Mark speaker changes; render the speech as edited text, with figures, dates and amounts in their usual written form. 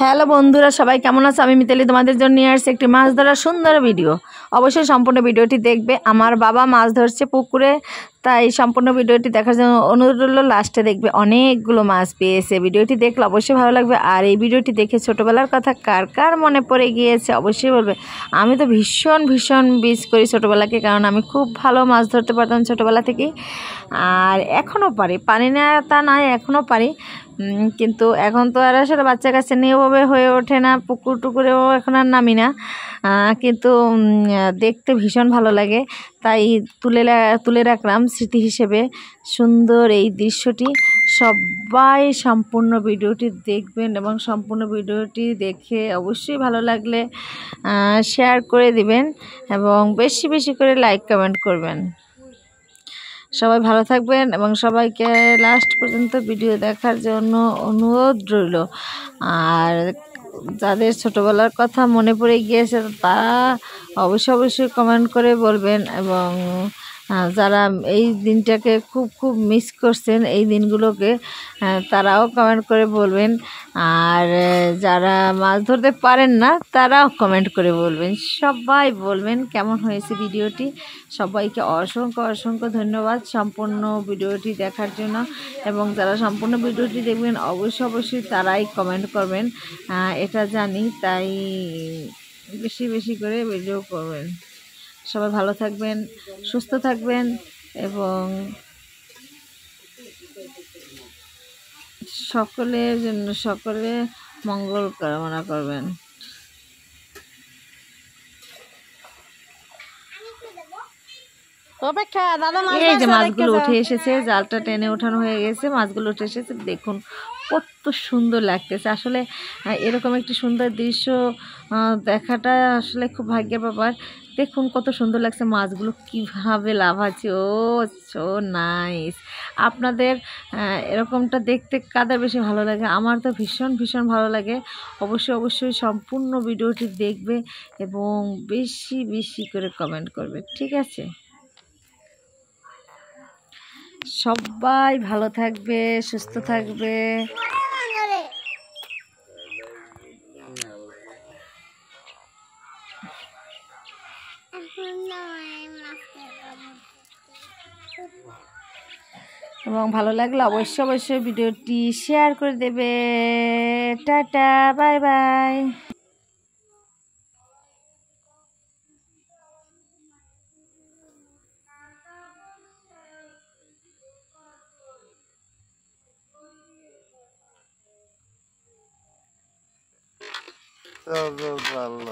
Speaker 1: Hello বন্ধুরা, সবাই কেমন আছো? আমি মিতালি তোমাদের জন্য নিয়ে আসছি একটি মাছ ধরার সুন্দর ভিডিও। অবশ্যই সম্পূর্ণ ভিডিওটি দেখবে। আমার বাবা মাছ ধরছে পুকুরে, তাই সম্পূর্ণ ভিডিওটি দেখার জন্য অনুরোধ রইল। লাস্টে দেখবে অনেকগুলো মাছ পেয়েছে। ভিডিওটি দেখলে অবশ্যই ভালো লাগবে। আর এই ভিডিওটি দেখে ছোটোবেলার কথা কার কার মনে পড়ে গিয়েছে অবশ্যই বলবে। আমি তো ভীষণ ভীষণ মিস করি ছোটোবেলাকে, কারণ আমি খুব ভালো মাছ ধরতে পারতাম ছোটোবেলা থেকেই। আর এখনও পারি, পারি না তা নয়, এখনও পারি। কিন্তু এখন তো আর আসলে বাচ্চা কাচ্চা নিয়ে ওভাবে হয়ে ওঠে না, পুকুর টুকুরেও এখন আর নামি না। কিন্তু দেখতে ভীষণ ভালো লাগে, তাই তুলে রাখলাম স্মৃতি হিসেবে সুন্দর এই দৃশ্যটি। সবাই সম্পূর্ণ ভিডিওটি দেখবেন এবং সম্পূর্ণ ভিডিওটি দেখে অবশ্যই ভালো লাগলে শেয়ার করে দিবেন এবং বেশি বেশি করে লাইক কমেন্ট করবেন। সবাই ভালো থাকবেন এবং সবাইকে লাস্ট পর্যন্ত ভিডিও দেখার জন্য অনুরোধ রইল। আর যাদের ছোটোবেলার কথা মনে পড়ে গিয়েছে তারা অবশ্যই কমেন্ট করে বলবেন, এবং যারা এই দিনটাকে খুব খুব মিস করছেন এই দিনগুলোকে, তারাও কমেন্ট করে বলবেন। আর যারা মাছ ধরতে পারেন না তারাও কমেন্ট করে বলবেন। সবাই বলবেন কেমন হয়েছে ভিডিওটি। সবাইকে অসংখ্য অসংখ্য ধন্যবাদ সম্পূর্ণ ভিডিওটি দেখার জন্য। এবং যারা সম্পূর্ণ ভিডিওটি দেখবেন অবশ্যই তারাই কমেন্ট করবেন, এটা জানি। তাই বেশি বেশি করে ভিডিও করবেন। সবাই ভালো থাকবেন, সুস্থ থাকবেন এবং সকলের জন্য সকলে মঙ্গল কামনা করবেন। এই যে মাছগুলো উঠে এসেছে, জালটা টেনে ওঠানো হয়ে গেছে, মাছগুলো উঠে এসেছে। দেখুন কত সুন্দর লাগতেছে। আসলে এরকম একটি সুন্দর দৃশ্য দেখাটা আসলে খুব ভাগ্যের ব্যাপার। দেখুন কত সুন্দর লাগছে, মাছগুলো কিভাবে লাফাচ্ছে। ও সো নাইস। আপনাদের এরকমটা দেখতে কাদের বেশি ভালো লাগে? আমার তো ভীষণ ভীষণ ভালো লাগে। অবশ্যই সম্পূর্ণ ভিডিওটি দেখবে এবং বেশি বেশি করে কমেন্ট করবে, ঠিক আছে? সবাই ভালো থাকবে, সুস্থ থাকবে। এবং ভালো লাগলে অবশ্যই ভিডিওটি শেয়ার করে দেবে। Tata, bye bye.
Speaker 2: আল্লাহ